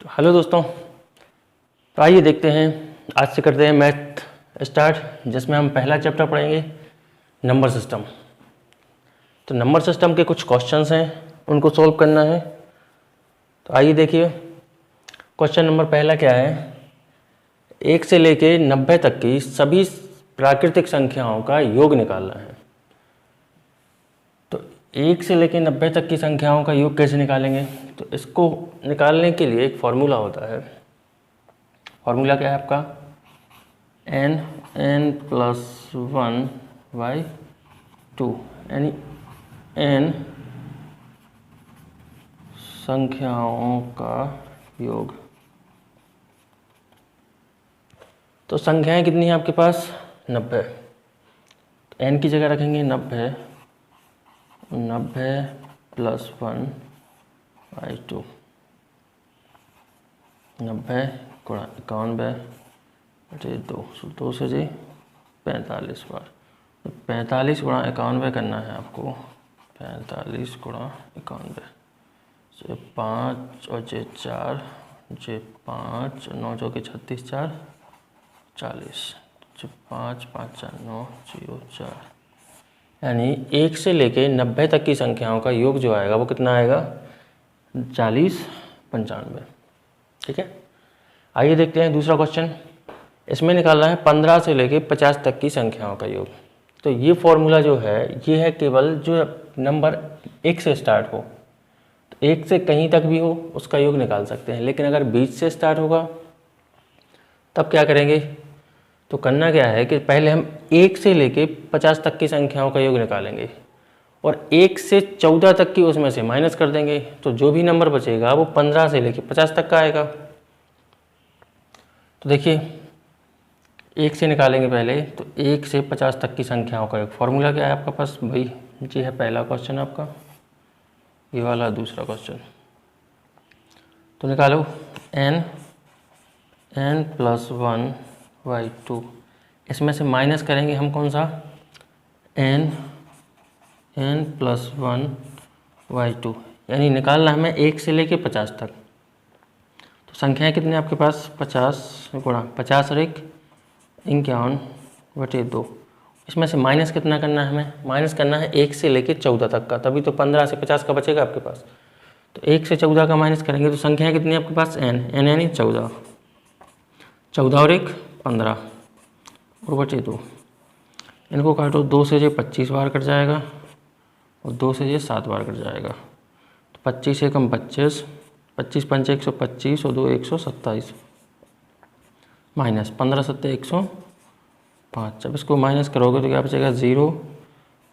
Hello दोस्तों, तो आइए देखते हैं। आज से करते हैं मैथ स्टार्ट, जिसमें हम पहला चैप्टर पढ़ेंगे नंबर सिस्टम। तो नंबर सिस्टम के कुछ क्वेश्चंस हैं, उनको सॉल्व करना है। तो आइए देखिए, क्वेश्चन नंबर पहला क्या है। 1 से लेके 90 तक की सभी प्राकृतिक संख्याओं का योग निकालना है। तो 1 से लेके 90 तक की संख्याओं का योग कैसे निकालेंगे? तो इसको निकालने के लिए एक फॉर्मूला होता है। फॉर्मूला क्या है आपका? n+1/2, यानी n संख्याओं का योग। तो संख्याएं कितनी हैं आपके पास? 90। तो n की जगह रखेंगे 90 + 1/2, 90 × 91 2, 2 से जी 45 बार। तो 45 × 91 करना है आपको। 45 × 91 से 5 और जे 4, जे 5, 9 चौके 36, 4 40, 5 5 4 9 0 4, यानी 1 से लेके 90 तक की संख्याओं का योग जो आएगा वो कितना आएगा? 40 95। ठीक है, आइए देखते हैं दूसरा क्वेश्चन। इसमें निकालना है 15 से लेके 50 तक की संख्याओं का योग। तो ये फॉर्मूला जो है ये है केवल जो नंबर 1 से स्टार्ट हो। तो 1 से कहीं तक भी हो उसका योग निकाल सकते हैं, लेकिन अगर 20 से स्टार्ट होगा तब क्या करेंगे? तो करना क्या है कि पहले हम 1 से लेके 50 तक की संख्याओं का योग निकालेंगे और 1 से 14 तक की उसमें से माइनस कर देंगे। तो जो भी नंबर बचेगा वो 15 से लेके 50 तक का आएगा। तो देखिए, 1 से निकालेंगे पहले। तो 1 से 50 तक की संख्याओं का एक फॉर्मूला क्या है आपके पास? भाई जी है पहला क्वेश्चन आपका, ये वाला दूसरा क्वेश्चन। तो निकालो n+1/2। इसमें से माइनस करेंगे हम कौन सा? n+1/2, यानी निकालना हमें 1 से लेके 50 तक। तो संख्याएं कितनी आपके पास? 50 × 50 और 1 51/2। इसमें से माइनस कितना करना है हमें? माइनस करना है 1 से लेके 14 तक का, तभी तो 15 से 50 का बचेगा आपके पास। तो 1 से 14 का माइनस करेंगे तो संख्याएं कितनी है आपके पास? n यानी 14, 14 और 1 15 और बचे 2। इनको काटो, 2 से ये 25 बार कट जाएगा और 2 से ये 7 बार कट जाएगा। तो 25 एकम 25, 25 पंचे 125 और 2 127, माइनस 15 सत्ते 105। जब इसको माइनस करोगे तो क्या बचेगा? 0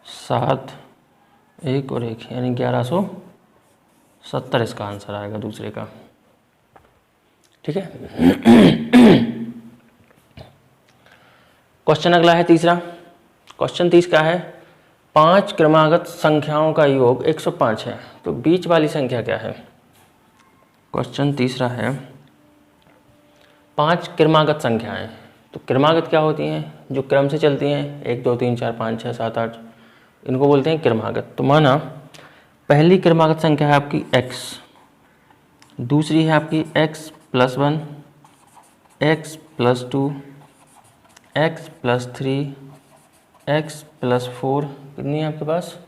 7 1 और 1, यानी 1170 इसका आंसर आएगा दूसरे का। ठीक है। क्वेश्चन अगला है तीसरा। क्वेश्चन 30 का है 5 क्रमागत संख्याओं का योग 105 है। तो बीच वाली संख्या क्या है? क्वेश्चन तीसरा है 5 क्रमागत संख्याएं। तो क्रमागत क्या होती हैं? जो क्रम से चलती हैं, 1 2 3 4 5 6 7 8, इनको बोलते हैं क्रमागत। तो माना पहली क्रमागत संख्या है आपकी x, दूसरी है आपकी x+1, x+2, x+3, x+4। कितनी है आपके पास?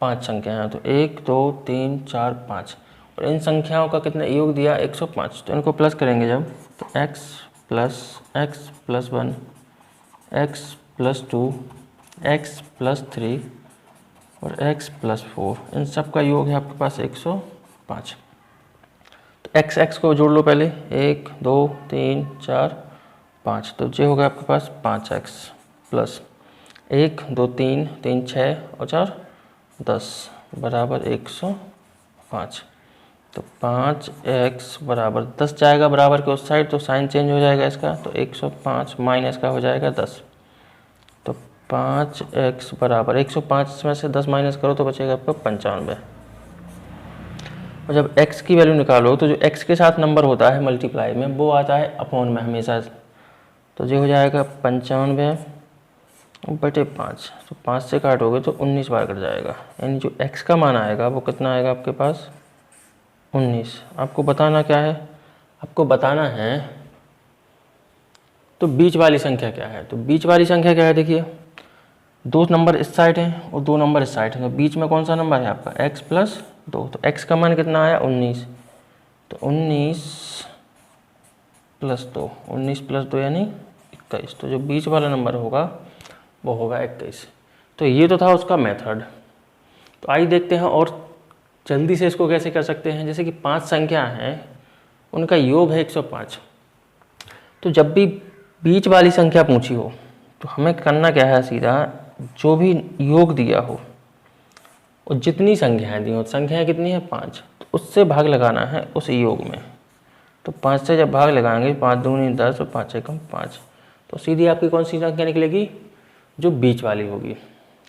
5 संख्याएं हैं। तो 1 2 3 4 5, और इन संख्याओं का कितना योग दिया? 105। तो इनको प्लस करेंगे जब, तो x+1, x+2, x+3 और x+4, इन सब का योग है आपके पास 105। तो x को जोड़ लो पहले, 1 2 3 4 5। तो ये होगा आपके पास 5x प्लस 1 2 3 3 6 और 4 10 बराबर 105। तो 5x बराबर 10 जाएगा बराबर के उस साइड, तो साइन चेंज हो जाएगा इसका। तो 105 माइनस का हो जाएगा 10। तो 5x बराबर 105 में से 10 माइनस करो तो बचेगा आपका 95। और जब x की वैल्यू निकालो तो जो x के साथ नंबर होता है मल्टीप्लाई में, वो आता है अपॉन में हमेशा। तो ये हो जाएगा 95/5। तो 5 से काटोगे तो 19 बार कट जाएगा, यानी जो x का मान आएगा वो कितना आएगा आपके पास? 19। आपको बताना क्या है? आपको बताना है तो बीच वाली संख्या क्या है। तो बीच वाली संख्या क्या है, देखिए 2 नंबर इस साइड हैं और 2 नंबर इस साइड हैं, तो बीच में कौन सा नंबर है आपका x प्लस 2। तो x का मान कितना आया 19, तो 19 प्लस 2, 19 प्लस 2 यानी 21। तो जो बीच वाला नंबर होगा वो होगा 21। तो ये तो था उसका मेथड। तो आइए देखते हैं और जल्दी से इसको कैसे कर सकते हैं। जैसे कि 5 संख्या हैं, उनका योग है 105। तो जब भी बीच वाली संख्या पूछी हो तो हमें करना क्या है, सीधा जो भी योग दिया हो और जितनी संख्याएं दी हो, संख्याएं कितनी है 5, तो उससे भाग लगाना है उस योग में। तो 5 से जब भाग लगाएंगे 5 दूनी 10 और 5 एकम 5, तो सीधी आपकी कौन सी संख्या निकलेगी, जो बीच वाली होगी।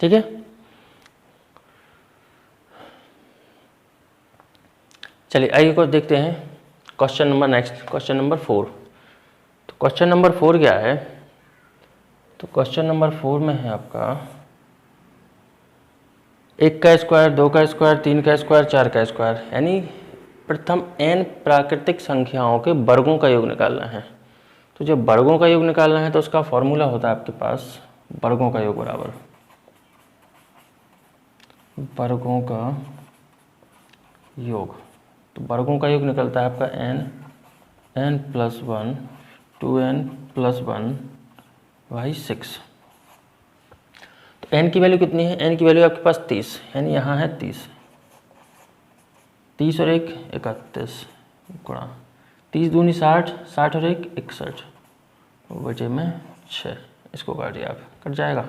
ठीक है, चलिए आइए को देखते हैं question number next, question number 4। तो क्वेश्चन नंबर 4 क्या है, तो क्वेश्चन नंबर 4 में है आपका 1 का स्क्वायर, 2 का स्क्वायर, 3 का स्क्वायर, 4 का स्क्वायर, यानी प्रथम n प्राकृतिक संख्याओं के वर्गों का योग निकालना है। तो जब वर्गों का योग निकालना है तो उसका फॉर्मूला होता है आपके पास वर्गों का योग बराबर वर्गों का योग। तो वर्गों का योग निकलता है आपका n plus 1 2n plus 1 by 6। तो n की वैल्यू कितनी है, n की वैल्यू आपके पास 30, यानी यहाँ है 30, 30 और 1 31 गुणा 30 दूनी 60, 60 और 1 61, बचे में 6, इसको काटिए आप, कट जाएगा।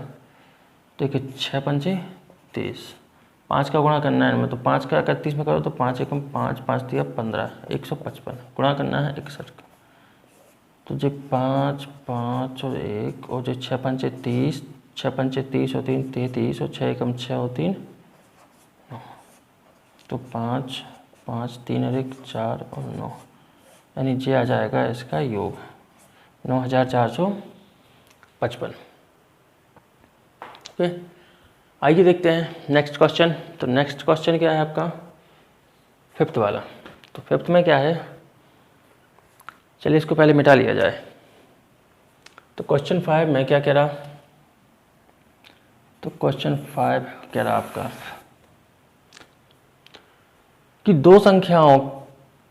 देखिए 6 पंचे 30, 5 का गुणा करना है इनमें, तो 5 का 31 में करो तो 5 एकम 5, 5 दिया 15, 155 गुणा करना है 61 का। तो जो 5 5 और 1 और जो 6 पंचे 30, 6 पंचे 30 और 3 33 और 6 एकम 6 और 3 9, तो 5 5 3 और 1 4 और 9, यानी ये आ जाएगा इसका योग 9455। ओके, आइए देखते हैं नेक्स्ट क्वेश्चन। तो नेक्स्ट क्वेश्चन क्या है आपका 5th वाला। तो 5th में क्या है, चलिए इसको पहले मिटा लिया जाए। तो क्वेश्चन 5 में क्या कह रहा, तो क्वेश्चन 5 कह रहा आपका कि 2 संख्याओं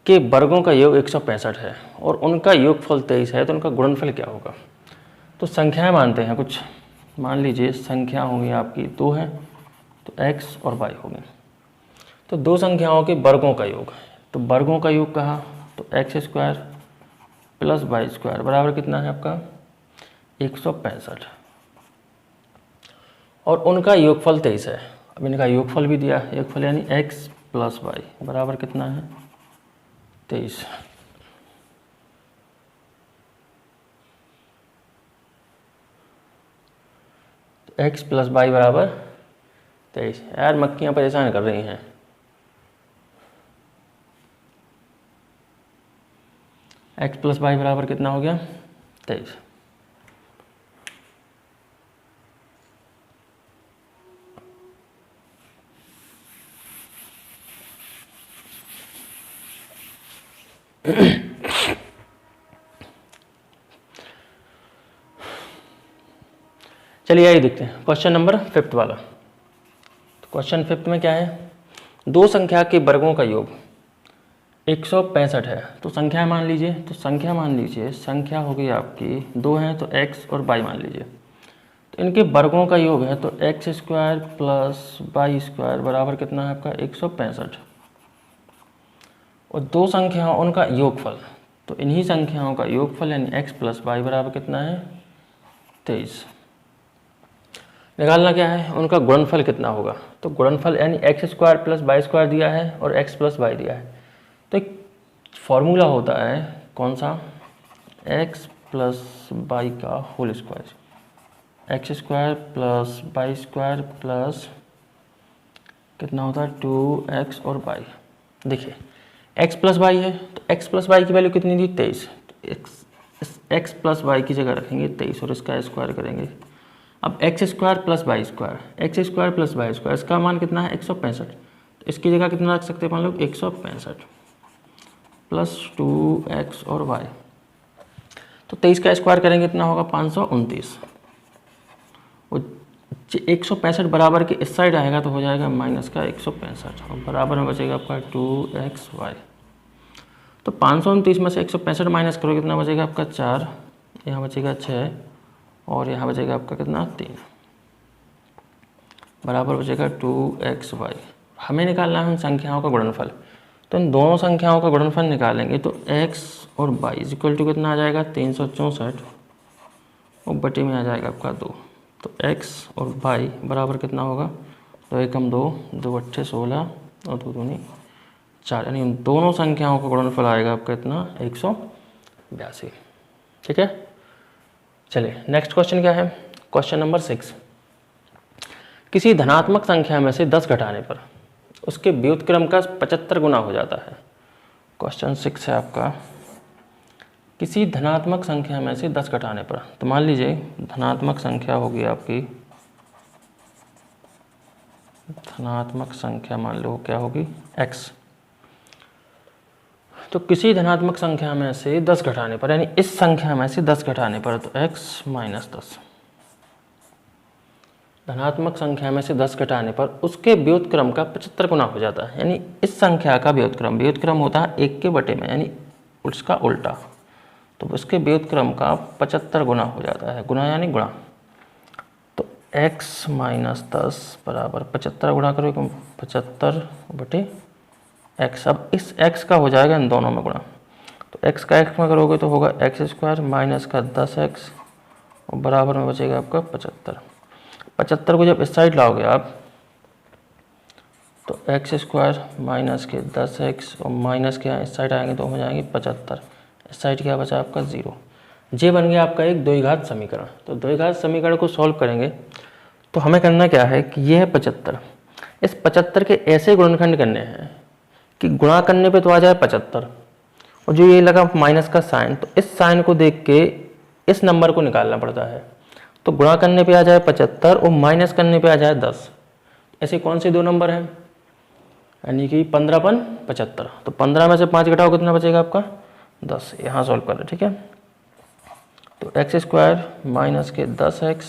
के वर्गों का योग 165 है और उनका योगफल 23 है, तो उनका गुणनफल क्या होगा। तो संख्याएं मानते हैं कुछ, मान लीजिए संख्या होगी आपकी 2 है, तो x और y होंगे। तो 2 संख्याओं के वर्गों का योग, तो वर्गों का योग कहा तो x square plus y square बराबर कितना है आपका 165, और उनका योगफल 23 है। अब इनका योगफल भी दिया, योगफल यानी x प्लस वाई बराबर कितना है 23। तो x प्लस वाई बराबर 23। यार मक्खियाँ परेशान कर रही हैं। x प्लस वाई बराबर कितना हो गया 23। चलिए आइए देखते हैं क्वेश्चन नंबर 5th वाला। तो क्वेश्चन 5th में क्या है, 2 संख्या के वर्गों का योग 165 है। तो संख्या मान लीजिए, तो संख्या मान लीजिए, संख्या हो गई आपकी 2 है तो x और y मान लीजिए। तो इनके वर्गों का योग है तो x square plus y square बराबर कितना है आपका 165, और 2 संख्याओं उनका योगफल, तो इन्हीं संख्याओं का योगफल यानी x प्लस वाई बराबर कितना है 23। निकालना क्या है, उनका गुणनफल कितना होगा। तो गुणनफल यानी x square plus y square दिया है और x प्लस वाई दिया है। तो एक फॉर्मूला होता है कौन सा, x प्लस वाई का whole square, x square plus y square plus कितना होता है 2x और y। देखिए x प्लस वाई है तो x प्लस वाई की वैल्यू कितनी थी 23, तो x प्लस वाई की जगह रखेंगे 23 और इसका स्क्वायर करेंगे। अब x square plus y square, x square plus y square, इसका मान कितना है 165, तो इसकी जगह कितना रख सकते हैं मान लो 165 प्लस 2x और y। तो 23 का स्क्वायर करेंगे कितना होगा 529। और 165 बराबर के इस साइड आएगा तो हो जाएगा माइनस का 165 और बराबर में बचेगा आपका 2xy। तो 529 में से 165 माइनस करो कितना बचेगा आपका 4, यहाँ बचेगा 6 और यहाँ बचेगा आपका कितना 3, बराबर बचेगा 2xy। हमें निकालना है इन संख्याओं का गुणनफल, तो इन दोनों संख्याओं का गुणनफल निकालेंगे तो x और y इक्वल टू कितना आ जाएगा 364 और बटे में आ जाएगा आपका 2। तो x और y बराबर कितना होगा, तो 1 हम 2, 2 8 16 और 2 दूनी 4, यानी इन दोनों संख्याओं का गुणनफल आएगा आपका कितना 182। ठीक है, चलिए नेक्स्ट क्वेश्चन क्या है, क्वेश्चन नंबर 6। किसी धनात्मक संख्या में से 10 घटाने पर उसके व्युत्क्रम का 75 गुना हो जाता है। क्वेश्चन 6 है आपका, किसी धनात्मक संख्या में से 10 घटाने पर, तो मान लीजिए धनात्मक संख्या होगी आपकी, धनात्मक संख्या मान लो क्या होगी x। तो किसी धनात्मक संख्या में से 10 घटाने पर, यानी इस संख्या में से 10 घटाने पर, तो x माइनस 10, धनात्मक संख्या में से 10 घटाने पर उसके व्युत्क्रम का 75 गुना हो जाता है। यानी इस संख्या का व्युत्क्रम, व्युत्क्रम होता है 1 के बटे में, यानी उसका उल्टा, तो उसके व्युत्क्रम का 75 गुना हो जाता है। गुना यानी गुणा, तो x माइनस 10 बराबर 75 गुणा करो 75 बटे x। अब इस x का हो जाएगा इन दोनों में गुणा, तो x का x में करोगे तो होगा x स्क्वायर माइनस का 10x और बराबर में बचेगा आपका 75। 75 को जब इस साइड लाओगे आप तो x स्क्वायर माइनस के 10x और माइनस के इस साइड आएंगे तो हो जाएंगे 75। इस साइड क्या बचा आपका 0। ये बन गया आपका एक द्विघात समीकरण। तो द्विघात समीकरण को सॉल्व करेंगे तो हमें करना क्या है कि ये है 75, इस 75 के ऐसे गुणनखंड करने हैं कि गुणा करने पे तो आ जाए 75 और जो ये लगा माइनस का साइन, तो इस साइन को देख के इस नंबर को निकालना पड़ता है। तो गुणा करने पे आ जाए 75 और माइनस करने पे आ जाए 10। ऐसे कौन से दो नंबर हैं, यानी कि 15 पन 75। तो 15 में से 5 घटाओ कितना बचेगा आपका 10। यहाँ सॉल्व कर रहे, ठीक है। तो एक्स स्क्वायर माइनस के 10x,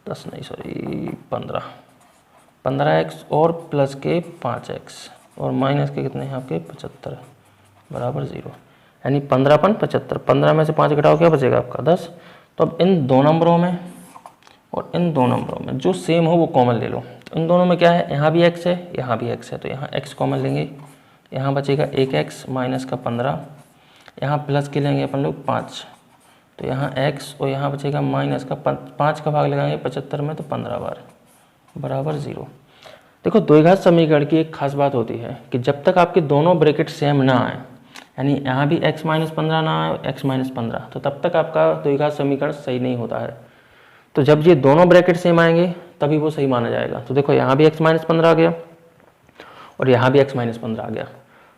10 नहीं सॉरी 15x और प्लस के 5x और माइनस के कितने हैं आपके 75 बराबर 0, यानी 15 पन 75। 15 में से 5 घटाओ क्या बचेगा आपका 10। तो अब इन दो नंबरों में और इन दो नंबरों में जो सेम हो वो कॉमन ले लो। तो इन दोनों में क्या है, यहाँ भी x है यहाँ भी x है, तो यहाँ x कॉमन लेंगे, यहाँ बचेगा 1x माइनस का 15, यहाँ प्लस के लेंगे अपन लोग 5, तो यहाँ x और यहाँ बचेगा माइनस का 5 का भाग लगाएंगे 75 में तो 15 बार बराबर 0। देखो द्विघात समीकरण की एक खास बात होती है कि जब तक आपके दोनों ब्रैकेट सेम ना आए, यानी यहाँ भी x माइनस 15 ना आए x माइनस 15, तो तब तक आपका द्विघात समीकरण सही नहीं होता है। तो जब ये दोनों ब्रैकेट सेम आएंगे तभी वो सही माना जाएगा। तो देखो यहाँ भी x माइनस 15 आ गया और यहाँ भी x माइनस 15 आ गया,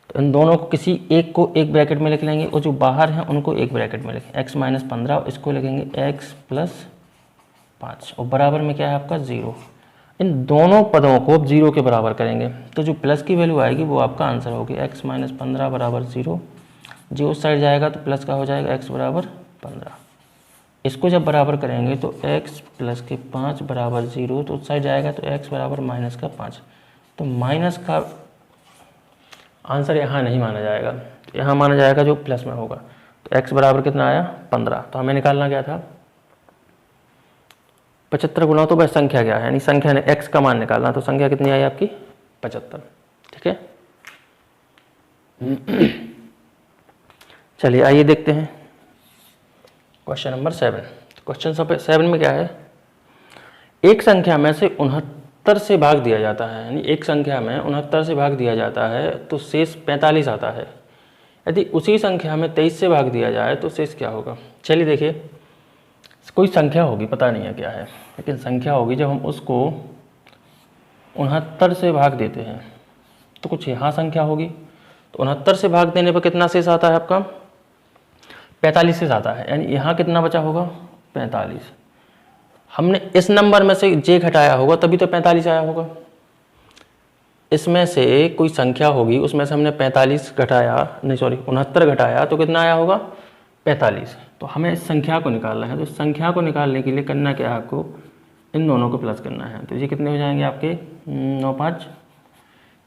तो इन दोनों को किसी एक को एक ब्रैकेट में लिख लेंगे और जो बाहर हैं उनको एक ब्रैकेट में लिखें, x माइनस 15 इसको लिखेंगे x प्लस 5 और बराबर में क्या है आपका 0। इन दोनों पदों को अब 0 के बराबर करेंगे तो जो प्लस की वैल्यू आएगी वो आपका आंसर होगी, x माइनस 15 बराबर 0। जो उस साइड जाएगा तो प्लस का हो जाएगा x बराबर 15। इसको जब बराबर करेंगे तो x प्लस के 5 बराबर 0, तो उस साइड जाएगा तो x बराबर माइनस का 5। तो माइनस का आंसर यहाँ नहीं माना जाएगा, तो यहाँ माना जाएगा जो प्लस में होगा। तो x बराबर कितना आया 15। तो हमें निकालना क्या था 75 गुना तो बस संख्या क्या है, यानी संख्या ने x का मान निकालना, तो संख्या कितनी आई आपकी 75। ठीक है, चलिए आइए देखते हैं क्वेश्चन नंबर 7। क्वेश्चन 7 में क्या है, एक संख्या में से 69 से भाग दिया जाता है, यानी एक संख्या में 69 से भाग दिया जाता है तो शेष 45 आता है। यदि उसी संख्या में 23 से भाग दिया जाए तो शेष क्या होगा। चलिए देखिए, कोई संख्या होगी, पता नहीं है क्या है, लेकिन संख्या होगी, जब हम उसको 69 से भाग देते हैं तो कुछ यहाँ संख्या होगी, तो 69 से भाग देने पर कितना शेष आता है आपका 45 शेष आता है, यानी यहाँ कितना बचा होगा 45। हमने इस नंबर में से j घटाया होगा तभी तो 45 आया होगा। इसमें से कोई संख्या होगी, उसमें से हमने 45 घटाया, नहीं सॉरी 69 घटाया तो कितना आया होगा 45। तो हमें इस संख्या को निकालना है। तो इस संख्या को निकालने के लिए करना क्या है आपको, इन दोनों को प्लस करना है। तो ये कितने हो जाएंगे आपके 9 5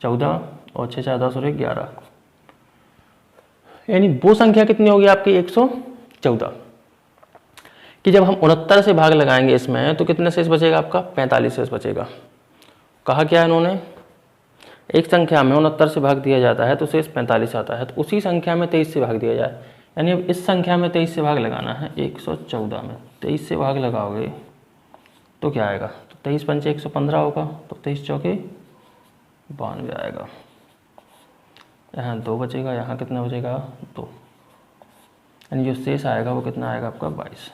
14 और 6 4 10 और 1 11, यानी वो संख्या कितनी होगी आपकी 114, कि जब हम 69 से भाग लगाएंगे इसमें तो कितने शेष बचेगा आपका 45 शेष बचेगा। कहा क्या है इन्होंने, एक संख्या में 69 से भाग दिया जाता है तो शेष 45 आता है, तो उसी संख्या में 23 से भाग दिया जाए, यानी अब इस संख्या में 23 से भाग लगाना है। 114 में 23 से भाग लगाओगे तो क्या आएगा, तो 23 पंचे 115 होगा, तो 23 चौके 92 आएगा। यहाँ 2 बचेगा, यहाँ कितना बचेगा 2, यानी जो शेष आएगा वो कितना आएगा आपका 22।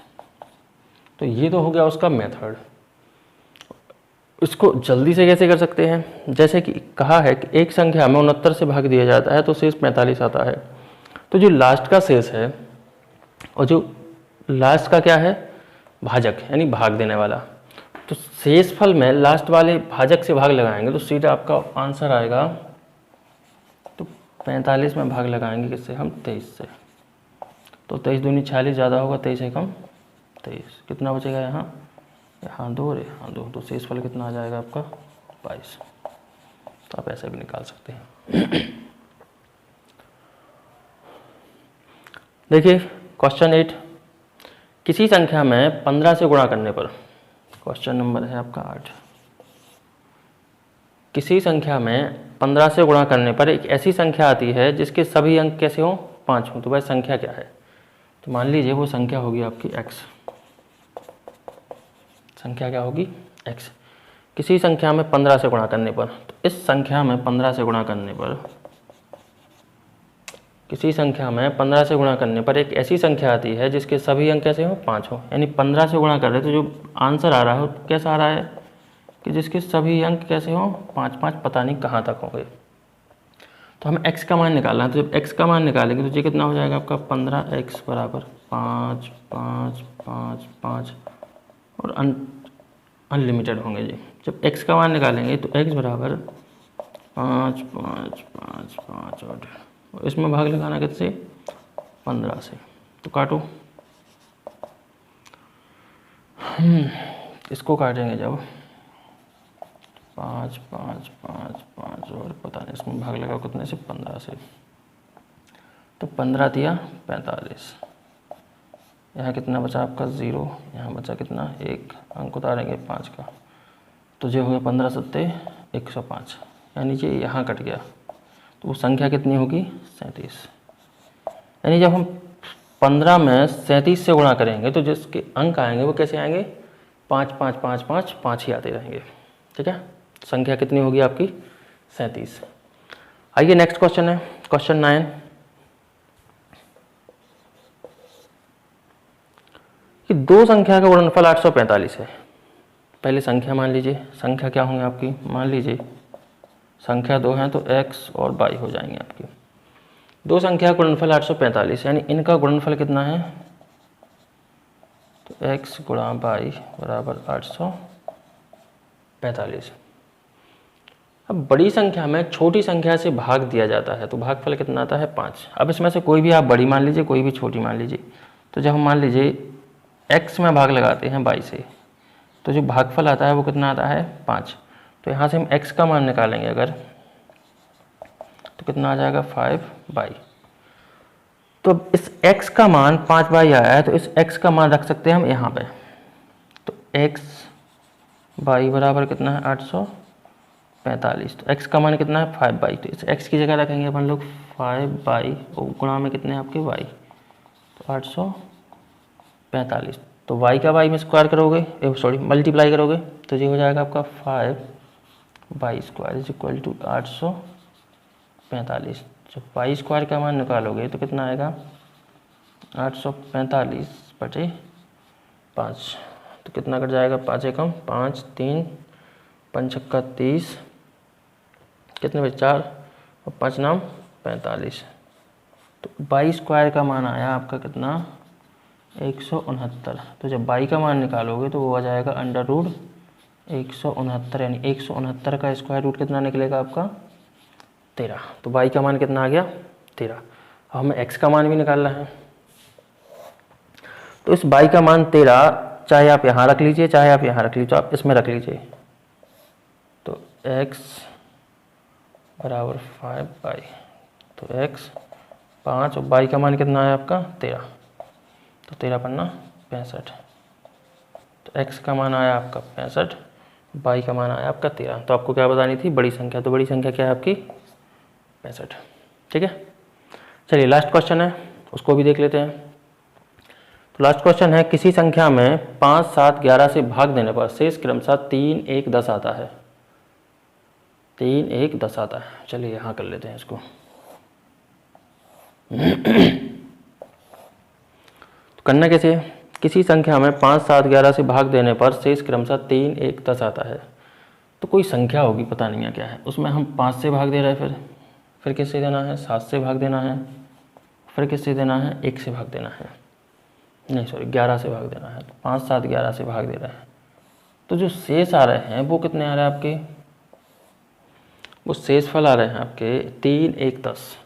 तो ये तो हो गया उसका मेथड। इसको जल्दी से कैसे कर सकते हैं, जैसे कि कहा है कि एक संख्या में 69 से भाग दिया जाता है तो शेष 45 आता है। तो जो लास्ट का शेष है और जो लास्ट का क्या है भाजक, यानी भाग देने वाला, तो शेषफल में लास्ट वाले भाजक से भाग लगाएंगे तो सीधा आपका आंसर आएगा। तो 45 में भाग लगाएंगे किससे हम 23 से, तो 23 दूनी 46 ज़्यादा होगा, 23 से कम 23, कितना बचेगा यहाँ 2 और यहाँ 2, तो शेषफल कितना आ जाएगा आपका 22। तो आप ऐसे भी निकाल सकते हैं। देखिए क्वेश्चन 8, किसी संख्या में 15 से गुणा करने पर, क्वेश्चन नंबर है आपका 8, किसी संख्या में 15 से गुणा करने पर एक ऐसी संख्या आती है जिसके सभी अंक कैसे हों 5 हों, तो वह संख्या क्या है। तो मान लीजिए वो संख्या होगी आपकी x, संख्या क्या होगी x। किसी संख्या में 15 से गुणा करने पर, तो इस संख्या में 15 से गुणा करने पर, किसी संख्या में 15 से गुणा करने पर एक ऐसी संख्या आती है जिसके सभी अंक कैसे हों 5 हों, यानी 15 से गुणा कर रहे तो जो आंसर आ रहा है कैसा आ रहा है कि जिसके सभी अंक कैसे हों 5 5, पता नहीं कहाँ तक होंगे। तो हमें x का मान निकालना है, तो जब x का मान निकालेंगे तो ये कितना हो जाएगा आपका 15x बराबर 5 5 5 5 और अनलिमिटेड होंगे जी। जब x का मान निकालेंगे तो x बराबर 5 5 5 5 और इसमें भाग लगाना किससे 15 से, तो काटो। इसको काटेंगे जब 5 5 5 5 और पता नहीं इसमें भाग लगाओ कितने से 15 से, तो 15 दिया 45, यहाँ कितना बचा आपका 0, यहाँ बचा कितना 1, अंक उतारेंगे 5 का, तो जो हो गया 15 सत्ते 105, यानी ये यहाँ कट गया, तो वो संख्या कितनी होगी 37। यानी जब हम 15 में 37 से गुणा करेंगे तो जिसके अंक आएंगे वो कैसे आएंगे 5 5 5 5 5 ही आते रहेंगे, ठीक है। संख्या कितनी होगी आपकी 37। आइए नेक्स्ट क्वेश्चन है क्वेश्चन 9, कि दो संख्या का गुणनफल 845 है। पहले संख्या मान लीजिए, संख्या क्या होंगे आपकी, मान लीजिए संख्या 2 है तो x और y हो जाएंगे आपकी। दो संख्या का गुणनफल 845, यानी इनका गुणनफल कितना है, तो x गुणा y बराबर 845। अब बड़ी संख्या में छोटी संख्या से भाग दिया जाता है तो भागफल कितना आता है 5। अब इसमें से कोई भी आप बड़ी मान लीजिए, कोई भी छोटी मान लीजिए। तो जब हम मान लीजिए x में भाग लगाते हैं y से, तो जो भागफल आता है वो कितना आता है 5। तो यहाँ से हम x का मान निकालेंगे अगर, तो कितना आ जाएगा 5y। तो इस x का मान 5y आया है तो इस x का मान रख सकते हैं हम यहाँ पे। तो x y बराबर कितना है 845, तो x का मान कितना है 5y, तो इस x की जगह रखेंगे अपन लोग 5y गुणा में कितने आपके y, तो 845। तो y का y में स्क्वायर करोगे, सॉरी मल्टीप्लाई करोगे तो ये हो जाएगा आपका 5y square is equal to 845। जब y स्क्वायर का मान निकालोगे तो कितना आएगा 845 बटे 5, तो कितना कट जाएगा 5 एकम 5 3 5 छक्का 30, कितने बचे 4 और 5 नाम 45। तो y स्क्वायर का मान आया आपका कितना 169। तो जब y का मान निकालोगे तो वो आ जाएगा अंडर रूट 169 यानी 169 का स्क्वायर रूट कितना निकलेगा आपका 13। तो y का मान कितना आ गया 13। अब हमें x का मान भी निकालना है। तो इस y का मान 13 चाहे आप यहाँ रख लीजिए चाहे आप यहाँ रख लीजिए, तो आप इसमें रख लीजिए। तो x बराबर 5y, तो x 5 और y का मान कितना है आपका 13, तो 13 पन्ना 65। तो x का मान आया आपका 65, y का मान आया आपका 13। तो आपको क्या बतानी थी बड़ी संख्या, तो बड़ी संख्या क्या है आपकी 65। ठीक है, चलिए लास्ट क्वेश्चन है उसको भी देख लेते हैं। तो लास्ट क्वेश्चन है किसी संख्या में 5, 7, 11 से भाग देने पर शेष क्रमशः 3, 1, 10 आता है। 3, 1, 10 आता है। चलिए यहाँ कर लेते हैं इसको। तो करना कैसे, किसी संख्या में 5, 7, 11 से भाग देने पर शेष क्रमशः 3, 1, 10 आता है। तो कोई संख्या होगी, पता नहीं है क्या है, उसमें हम 5 से भाग दे रहे हैं, फिर किससे देना है 7 से भाग देना है, फिर किससे देना है 1 से भाग देना है, नहीं सॉरी 11 से भाग देना है। तो 5, 7, 11 से भाग दे रहे हैं। तो जो शेष आ रहे हैं वो कितने आ रहे हैं आपके, वो शेष फल आ रहे हैं आपके 3, 1, 10।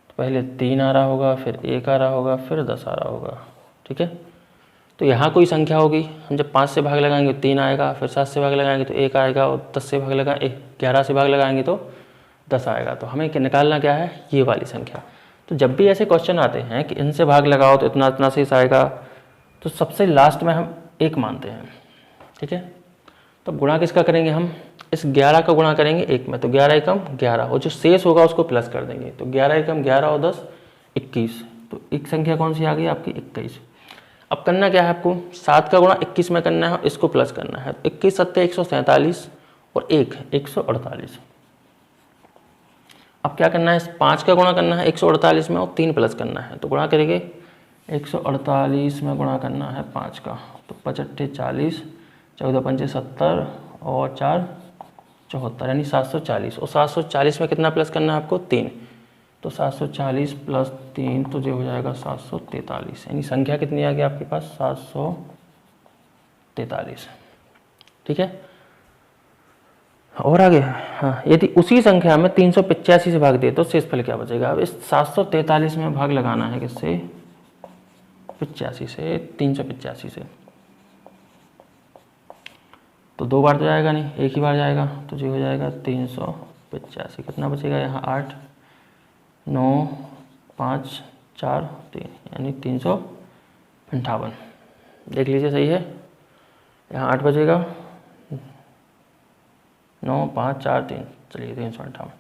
तो पहले 3 आ रहा होगा, फिर 1 आ रहा होगा, फिर 10 आ रहा होगा। ठीक है, तो यहाँ कोई संख्या होगी, हम जब 5 से भाग लगाएंगे 3 आएगा, फिर 7 से भाग लगाएंगे तो 1 आएगा, और 10 से भाग लगा 11 से भाग लगाएंगे तो 10 आएगा। तो हमें निकालना क्या है, ये वाली संख्या। तो जब भी ऐसे क्वेश्चन आते हैं कि इनसे भाग लगाओ तो इतना इतना शेष आएगा, तो सबसे लास्ट में हम 1 मानते हैं। ठीक है, तो गुणा किसका करेंगे, हम इस 11 का गुणा करेंगे 1 में, तो 11 एकम 11, और जो शेष होगा उसको प्लस कर देंगे। तो 11 एकम 11 और 10 21। तो एक संख्या कौन सी आ गई आपकी 21। अब करना क्या है आपको, 7 का गुणा 21 में करना है, इसको प्लस करना है। 21 सत्ते 147 और 1 148। अब क्या करना है, 5 का गुणा करना है 148 में और 3 प्लस करना है। तो गुणा करेंगे 148 में गुणा करना है 5 का, तो 55 40, 14 पंचे 70 और 4 74, यानी 740। और 740 में कितना प्लस करना है आपको 3, तो 740 प्लस 3 तो जो हो जाएगा 743। यानी संख्या कितनी आ गई आपके पास 743। ठीक है, और आगे हाँ, यदि उसी संख्या में 385 से भाग दे तो शेषफल क्या बचेगा। अब इस 743 में भाग लगाना है किससे 85 से, 385 से, तो 2 बार तो जाएगा नहीं, एक ही बार जाएगा। तो जो हो जाएगा 385। कितना बचेगा यहाँ 8, 9, 5, 4, 3, यानी 358। देख लीजिए सही है, यहाँ 8 बचेगा, 9, 5, 4, 3, चलिए 358।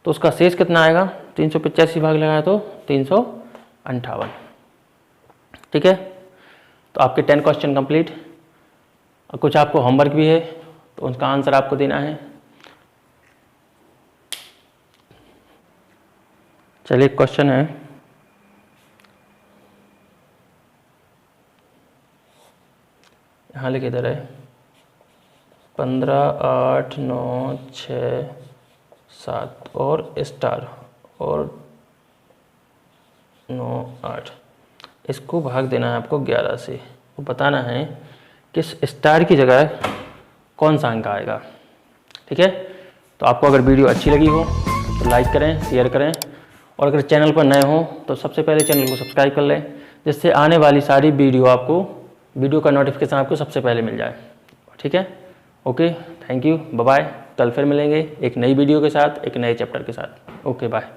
तो उसका शेष कितना आएगा, 385 भाग लगाया तो 358। ठीक है, तो आपके 10 क्वेश्चन कंप्लीट। कुछ आपको होमवर्क भी है, तो उसका आंसर आपको देना है। चलिए क्वेश्चन है, यहाँ लिखे इधर है 15, 8, 9, 6, 7 और स्टार और 9, 8, इसको भाग देना है आपको 11 से। वो बताना है किस स्टार की जगह कौन सा अंक आएगा। ठीक है, तो आपको अगर वीडियो अच्छी लगी हो तो लाइक करें, शेयर करें, और अगर चैनल पर नए हो तो सबसे पहले चैनल को सब्सक्राइब कर लें, जिससे आने वाली सारी वीडियो का नोटिफिकेशन आपको सबसे पहले मिल जाए। ठीक है, okay, thank you, bye bye. कल फिर मिलेंगे एक नई वीडियो के साथ, एक नए चैप्टर के साथ। Okay, bye.